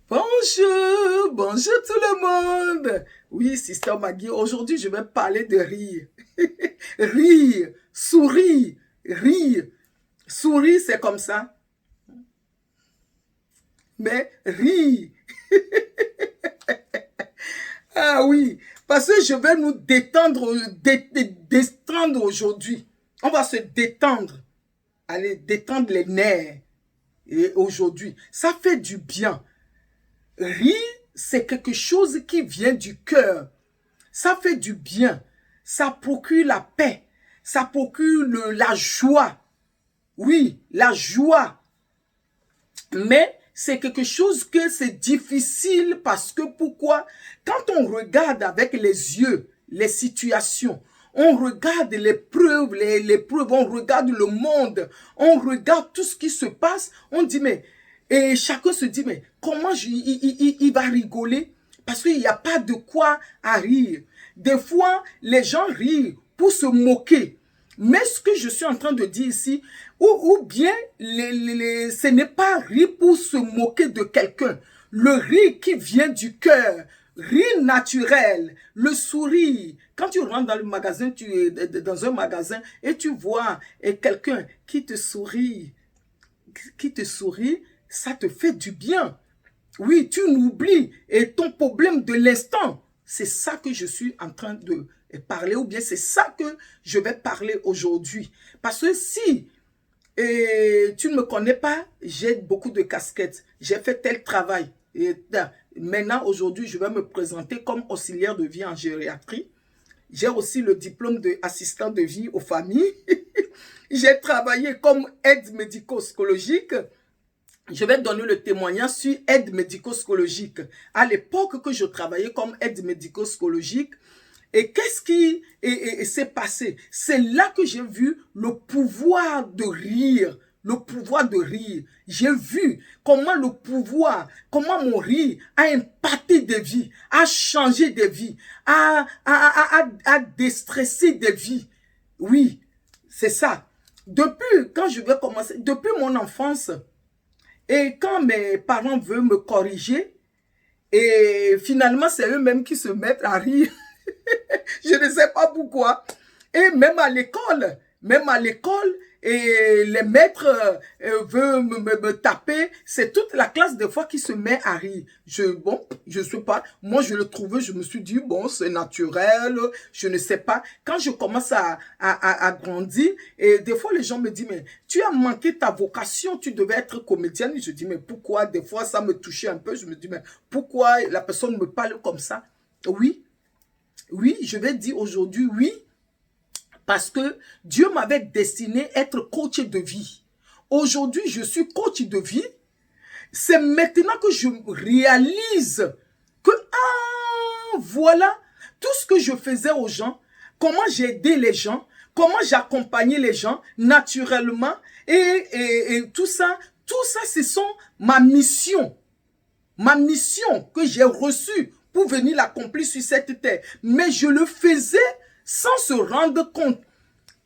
Bonjour, bonjour tout le monde. Oui, Sister Maggie, aujourd'hui je vais parler de rire. Rire, sourire, rire. Sourire, c'est comme ça, mais rire. Ah oui, parce que je vais nous détendre aujourd'hui. On va se détendre. Allez, détendre les nerfs. Et aujourd'hui, ça fait du bien. Rire, c'est quelque chose qui vient du cœur. Ça fait du bien. Ça procure la paix. Ça procure la joie. Oui, la joie. Mais c'est quelque chose que c'est difficile parce que pourquoi? Quand on regarde avec les yeux les situations, on regarde les preuves, les preuves, on regarde le monde, on regarde tout ce qui se passe, on dit mais, et chacun se dit mais comment il va rigoler? Parce qu'il n'y a pas de quoi à rire. Des fois, les gens rient pour se moquer. Mais ce que je suis en train de dire ici, ou bien ce n'est pas rire pour se moquer de quelqu'un. Le rire qui vient du cœur, rire naturel, le sourire. Quand tu rentres dans le magasin, tu es dans un magasin et tu vois quelqu'un qui te sourit, ça te fait du bien. Oui, tu n'oublies et ton problème de l'instant. C'est ça que je suis en train de parler ou bien c'est ça que je vais parler aujourd'hui. Parce que si tu ne me connais pas, j'ai beaucoup de casquettes. J'ai fait tel travail. Et maintenant, aujourd'hui, je vais me présenter comme auxiliaire de vie en gériatrie. J'ai aussi le diplôme d'assistant de vie aux familles. J'ai travaillé comme aide médico-psychologique. Je vais donner le témoignage sur aide médico-psychologique. À l'époque que je travaillais comme aide médico-psychologique, et qu'est-ce qui s'est passé? C'est là que j'ai vu le pouvoir de rire. Le pouvoir de rire. J'ai vu comment le pouvoir, comment mon rire a impacté des vies, a changé des vies, a déstressé des vies. Oui, c'est ça. Depuis, quand je vais commencer, depuis mon enfance, et quand mes parents veulent me corriger, et finalement, c'est eux-mêmes qui se mettent à rire. Je ne sais pas pourquoi. Et même à l'école, et les maîtres veulent me taper. C'est toute la classe des fois qui se met à rire. Bon, je sais pas. Moi, je le trouvais, je me suis dit, bon, c'est naturel. Je ne sais pas. Quand je commence à grandir, et des fois, les gens me disent, mais tu as manqué ta vocation, tu devais être comédienne. Je dis, mais pourquoi? Des fois, ça me touchait un peu. Je me dis, mais pourquoi la personne me parle comme ça? Oui. Oui, je vais dire aujourd'hui oui, parce que Dieu m'avait destiné à être coach de vie. Aujourd'hui, je suis coach de vie. C'est maintenant que je réalise que, voilà, tout ce que je faisais aux gens, comment j'aidais les gens, comment j'accompagnais les gens naturellement, et tout ça, ce sont ma mission que j'ai reçue pour venir l'accomplir sur cette terre. Mais je le faisais sans se rendre compte.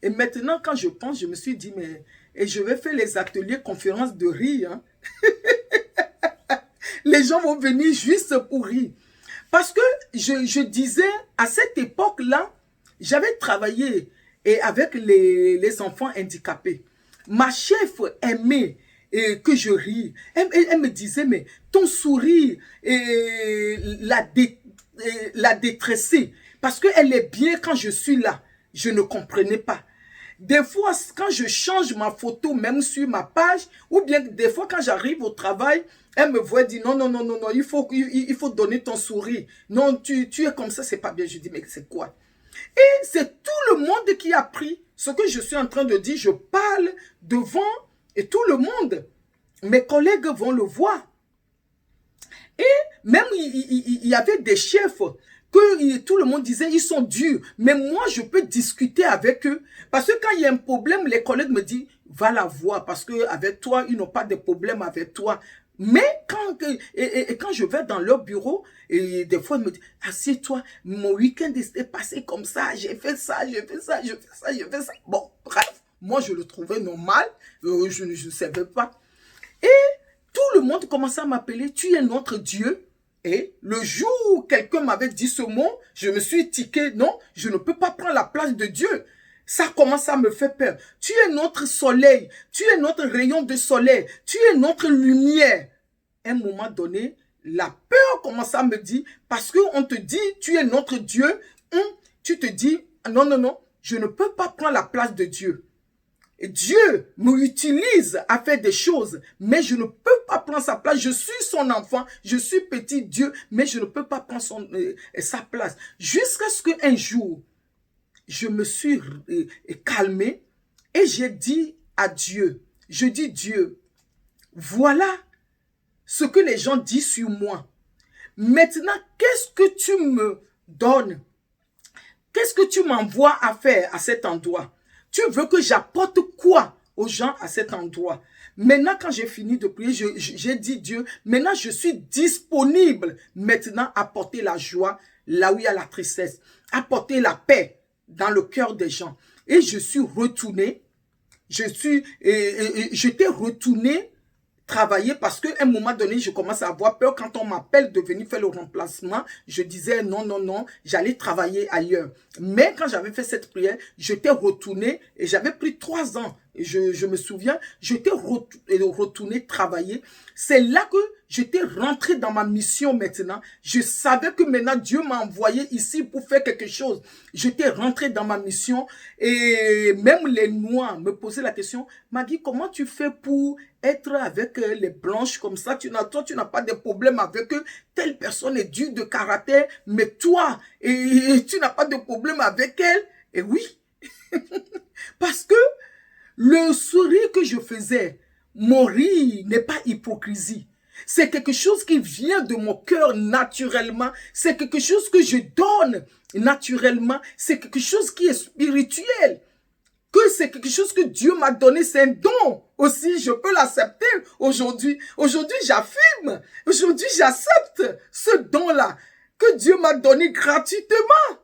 Et maintenant, quand je pense, je me suis dit, mais et je vais faire les ateliers conférences de rire. Hein. Les gens vont venir juste pour rire. Parce que je disais, à cette époque-là, j'avais travaillé avec les enfants handicapés. Ma chef aimait que je rie. Elle me disait, mais ton sourire l'a détressée. Parce qu'elle est bien quand je suis là. Je ne comprenais pas. Des fois, quand je change ma photo, même sur ma page, ou bien des fois quand j'arrive au travail, elle me voit et dit non, non, non, non, non, il faut donner ton sourire. Non, tu es comme ça, c'est pas bien. Je dis, mais c'est quoi? Et c'est tout le monde qui a pris ce que je suis en train de dire. Je parle devant et tout le monde. Mes collègues vont le voir. Et même, il y avait des chefs que tout le monde disait, ils sont durs. Mais moi, je peux discuter avec eux. Parce que quand il y a un problème, les collègues me disent, va la voir. Parce qu'avec toi, ils n'ont pas de problème avec toi. Mais quand je vais dans leur bureau, et des fois, ils me disent, assieds-toi, mon week-end s'est passé comme ça, j'ai fait ça, j'ai fait ça, j'ai fait ça, j'ai fait ça. Bon, bref, moi, je le trouvais normal, je ne savais pas. Et Tout le monde commençait à m'appeler, tu es notre Dieu. Et le jour où quelqu'un m'avait dit ce mot, je me suis tiqué, non, je ne peux pas prendre la place de Dieu. Ça commence à me faire peur. Tu es notre soleil, tu es notre rayon de soleil, tu es notre lumière. À un moment donné, la peur commence à me dire, parce qu'on te dit, tu es notre Dieu, tu te dis, non, non, non, je ne peux pas prendre la place de Dieu. Dieu m'utilise à faire des choses, mais je ne peux pas prendre sa place. Je suis son enfant, je suis petit Dieu, mais je ne peux pas prendre sa place. Jusqu'à ce qu'un jour, je me suis calmé et j'ai dit à Dieu, je dis Dieu, voilà ce que les gens disent sur moi. Maintenant, qu'est-ce que tu me donnes? Qu'est-ce que tu m'envoies à faire à cet endroit? Tu veux que j'apporte quoi aux gens à cet endroit? Maintenant, quand j'ai fini de prier, j'ai dit Dieu, maintenant je suis disponible maintenant à porter la joie là où il y a la tristesse, à porter la paix dans le cœur des gens. Et je suis retourné, j'étais retourné travailler parce qu'à un moment donné, je commence à avoir peur quand on m'appelle de venir faire le remplacement. Je disais non, non, non, j'allais travailler ailleurs. Mais quand j'avais fait cette prière, j'étais retourné et j'avais pris 3 ans. Et je me souviens, j'étais retourné travailler. C'est là que j'étais rentré dans ma mission maintenant. Je savais que maintenant Dieu m'a envoyé ici pour faire quelque chose. J'étais rentré dans ma mission et même les Noirs me posaient la question, Maggie, comment tu fais pour être avec les blanches comme ça? Toi, tu n'as pas de problème avec eux. Telle personne est dure de caractère, mais toi, tu n'as pas de problème avec elle. Et oui, parce que le sourire que je faisais, mon rire n'est pas hypocrisie. C'est quelque chose qui vient de mon cœur naturellement. C'est quelque chose que je donne naturellement. C'est quelque chose qui est spirituel. Que c'est quelque chose que Dieu m'a donné. C'est un don aussi. Je peux l'accepter aujourd'hui. Aujourd'hui, j'affirme. Aujourd'hui, j'accepte ce don-là que Dieu m'a donné gratuitement.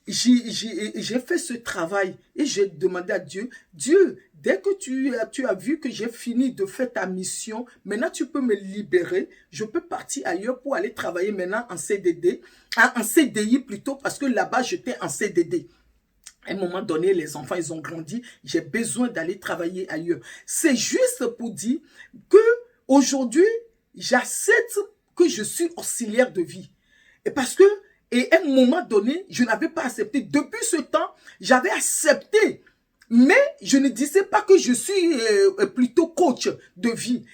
J'ai fait ce travail et j'ai demandé à Dieu, Dieu, dès que tu as vu que j'ai fini de faire ta mission, maintenant tu peux me libérer, je peux partir ailleurs pour aller travailler maintenant en CDD, en CDI plutôt, parce que là-bas j'étais en CDD. À un moment donné, les enfants, ils ont grandi, j'ai besoin d'aller travailler ailleurs. C'est juste pour dire que aujourd'hui, j'accepte que je suis auxiliaire de vie. Et parce que et à un moment donné, je n'avais pas accepté. Depuis ce temps, j'avais accepté. Mais je ne disais pas que je suis plutôt coach de vie.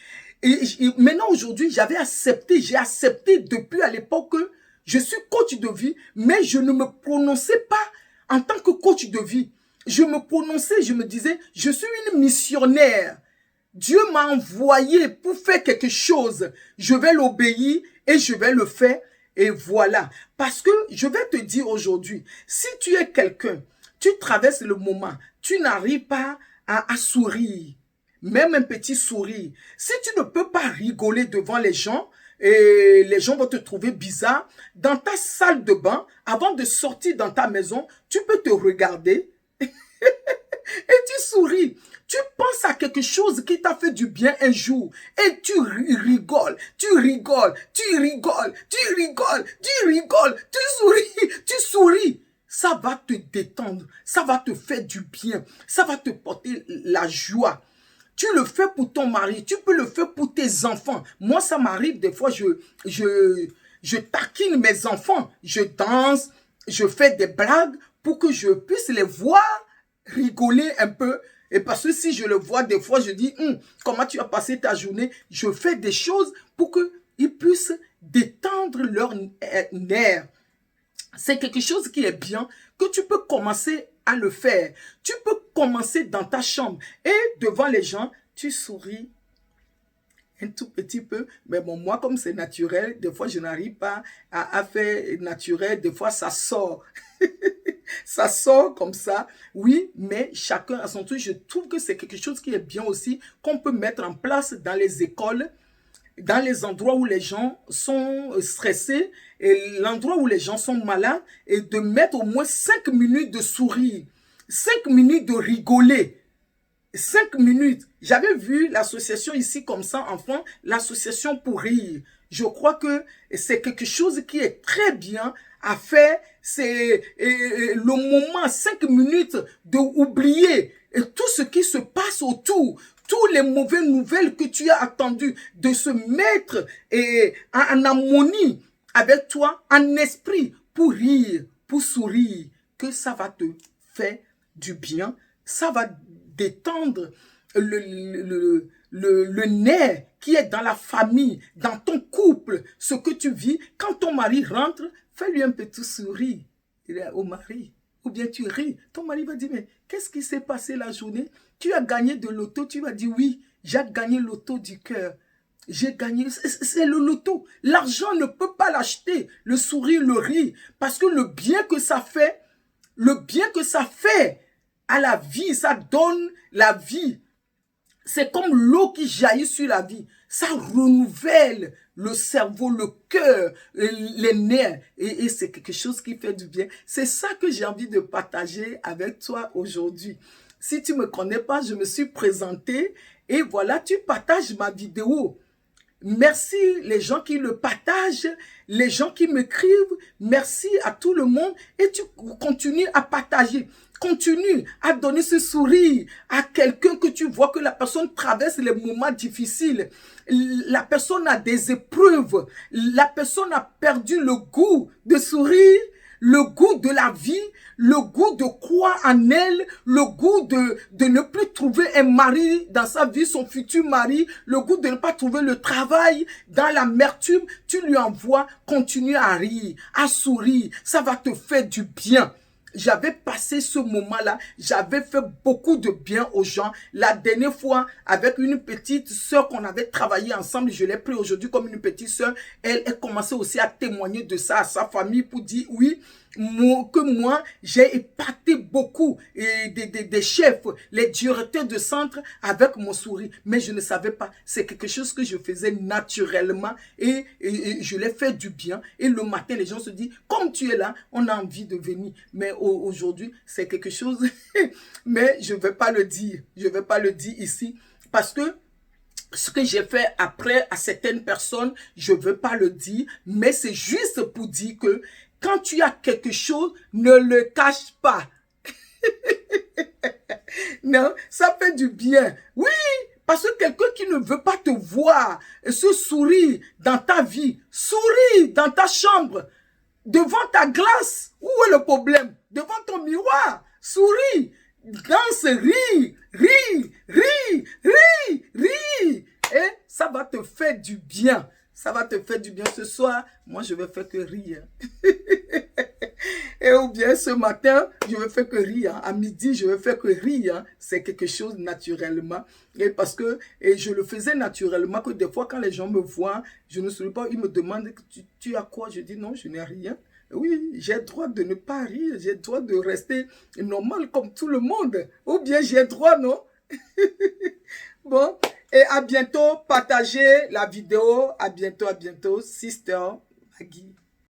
Et maintenant, aujourd'hui, j'avais accepté. J'ai accepté depuis à l'époque que je suis coach de vie. Mais je ne me prononçais pas en tant que coach de vie. Je me prononçais, je me disais, je suis une missionnaire. Dieu m'a envoyé pour faire quelque chose. Je vais l'obéir et je vais le faire. Et voilà, parce que je vais te dire aujourd'hui, si tu es quelqu'un, tu traverses le moment, tu n'arrives pas à sourire, même un petit sourire. Si tu ne peux pas rigoler devant les gens, et les gens vont te trouver bizarre, dans ta salle de bain, avant de sortir dans ta maison, tu peux te regarder et tu souris. Tu penses à quelque chose qui t'a fait du bien un jour et tu rigoles, tu rigoles, tu rigoles, tu rigoles, tu rigoles, tu souris. Ça va te détendre, ça va te faire du bien, ça va te porter la joie. Tu le fais pour ton mari, tu peux le faire pour tes enfants. Moi, ça m'arrive des fois, je taquine mes enfants, je danse, je fais des blagues pour que je puisse les voir rigoler un peu. Et parce que si je le vois des fois, je dis, comment tu as passé ta journée? Je fais des choses pour qu'ils puissent détendre leurs nerfs. C'est quelque chose qui est bien, que tu peux commencer à le faire. Tu peux commencer dans ta chambre et devant les gens, tu souris un tout petit peu. Mais bon, moi, comme c'est naturel, des fois, je n'arrive pas à faire naturel. Des fois, ça sort. Ça sort comme ça, oui, mais chacun à son tour. Je trouve que c'est quelque chose qui est bien aussi, qu'on peut mettre en place dans les écoles, dans les endroits où les gens sont stressés, et l'endroit où les gens sont malades, et de mettre au moins 5 minutes de sourire, 5 minutes de rigoler. 5 minutes. J'avais vu l'association ici comme ça, enfant, l'association pour rire. Je crois que c'est quelque chose qui est très bien à faire. C'est le moment, 5 minutes, de oublier tout ce qui se passe autour, tous les mauvaises nouvelles que tu as attendues, de se mettre en harmonie avec toi, en esprit, pour rire, pour sourire, que ça va te faire du bien, ça va détendre le nerf qui est dans la famille, dans ton couple, ce que tu vis. Quand ton mari rentre, fais-lui un petit sourire au mari. Ou bien tu ris. Ton mari va dire, mais qu'est-ce qui s'est passé la journée? Tu as gagné de l'auto. Tu vas dire, oui, j'ai gagné l'auto du cœur. J'ai gagné, c'est le loto. L'argent ne peut pas l'acheter. Le sourire, le rire. Parce que le bien que ça fait à la vie, ça donne la vie. C'est comme l'eau qui jaillit sur la vie. Ça renouvelle le cerveau, le cœur, les nerfs. Et c'est quelque chose qui fait du bien. C'est ça que j'ai envie de partager avec toi aujourd'hui. Si tu ne me connais pas, je me suis présentée. Et voilà, tu partages ma vidéo. Merci les gens qui le partagent, les gens qui m'écrivent. Merci à tout le monde. Et tu continues à partager. Continue à donner ce sourire à quelqu'un que tu vois que la personne traverse les moments difficiles. La personne a des épreuves. La personne a perdu le goût de sourire, le goût de la vie, le goût de croire en elle, le goût de ne plus trouver un mari dans sa vie, son futur mari, le goût de ne pas trouver le travail dans l'amertume. Tu lui envoies, continue à rire, à sourire. Ça va te faire du bien. J'avais passé ce moment-là, j'avais fait beaucoup de bien aux gens. La dernière fois, avec une petite sœur qu'on avait travaillé ensemble, je l'ai pris aujourd'hui comme une petite sœur, elle commençait aussi à témoigner de ça à sa famille pour dire, oui, moi, j'ai épaté beaucoup des chefs, les directeurs de centre avec mon sourire. Mais je ne savais pas, c'est quelque chose que je faisais naturellement et je l'ai fait du bien. Et le matin, les gens se disent, comme tu es là, on a envie de venir. Mais aujourd'hui, c'est quelque chose, mais je ne vais pas le dire. Je ne vais pas le dire ici parce que ce que j'ai fait après à certaines personnes, je ne veux pas le dire, mais c'est juste pour dire que quand tu as quelque chose, ne le cache pas. Non, ça fait du bien. Oui, parce que quelqu'un qui ne veut pas te voir, se sourire dans ta vie, souris dans ta chambre, devant ta glace. Où est le problème? Devant ton miroir, souris, danse, ris, ris, ris, ris, ris. Et ça va te faire du bien. Ça va te faire du bien ce soir. Moi, je vais faire que rire. Et ou bien ce matin, je vais faire que rire. À midi, je vais faire que rire. C'est quelque chose naturellement. Et parce que je le faisais naturellement, que des fois, quand les gens me voient, je ne souris pas, ils me demandent, tu as quoi? Je dis non, je n'ai rien. Oui, j'ai le droit de ne pas rire. J'ai le droit de rester normal comme tout le monde. Ou bien j'ai le droit, non? Bon, et à bientôt. Partagez la vidéo. À bientôt, Sister Maggie.